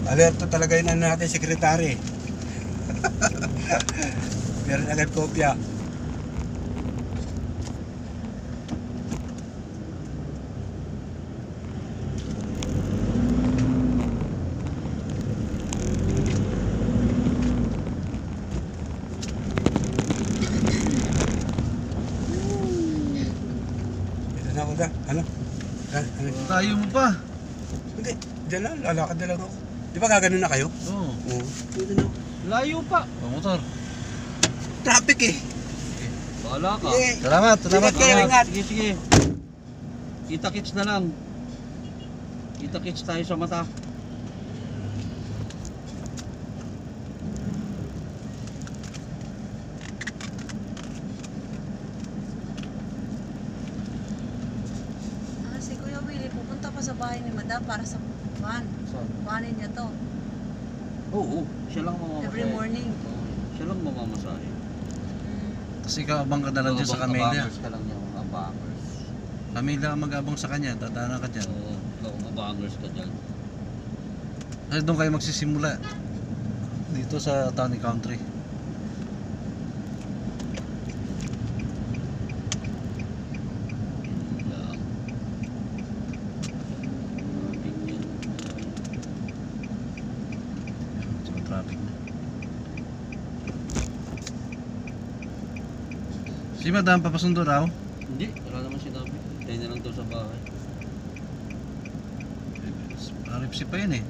Alerto talaga yun ano natin, sekretary. Meron agad kopya. Ito na ako da. Ano? Ano? Tayo mo pa. Hindi. Diyan lang. Lalakad na lang ako. Di ba gaganon na kayo? Oo. Oo. Dito na. Layo pa. Motor. Traffic eh. Bahala ka. Sige. Salamat, salamat. Ingat kayo, ingat. Sige, sige. Kita-kits na lang. Kita-kits tayo sa mata. Si Kuya Willie pupunta pa sa bahay ni Madam para sa van. Kuhanin niya to. Oo, siya lang mamamasahe. Every morning. Oo, siya lang mamamasahe. Kasi kaabang ka na lang dyan sa Camellia. Abangers ka lang niya, mga abangers. Camellia ang mag-abang sa kanya, tatana ka dyan. Oo, ikaw abangers ka dyan. Kasi doon kayo magsisimula. Dito sa Town and Country. Lang. Ganyan. Sa traffic na. Si Madam, papasundo raw. Hindi, wala naman sinabi. Tayo na lang daw sa bahay. RFC pa yun eh.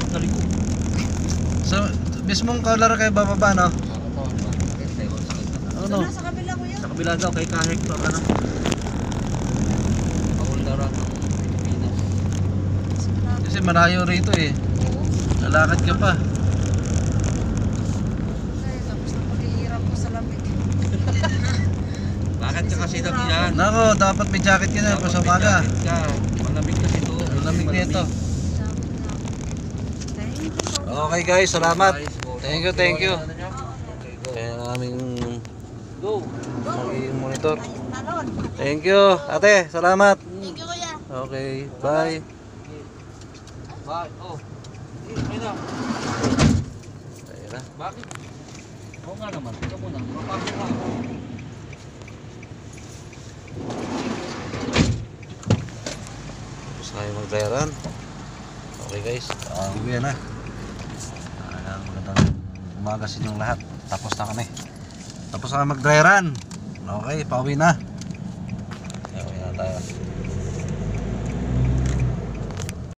Talikod. So, mismong kaularo kayo bababa, no? Ano? Doon na sa kabila, Kuya. Sa kabila daw, kay Kahektor, ano? Pauldaran ng Pilipinas. Kasi malayo rito eh. Oo. Lalakad ka pa. Ay, tapos na paghihirap ko sa lamig. Bakit ka kasi daw yan? Nako, dapat may jacket ka na pa sa umaga. Malamig kasi ito. Malamig nito. Sabi na. Thank you so much. Okay guys, salamat. Thank you, thank you. Okay, go. Kaya ang aming Go. magiging monitor. Talon. Thank you, ate. Salamat. Thank you, Kuya. Okay, bye. Bye. Oh. Ayun na. Ayun na. Bakit? Oo nga naman. Ito muna. Papasok ka ako. Tapos tayo mag-dry run. Okay guys, uwi na. Magandang umaga sa inyong lahat. Tapos na kami. Tapos na mag-dry run. Okay, pauwi na. Uwi na tayo.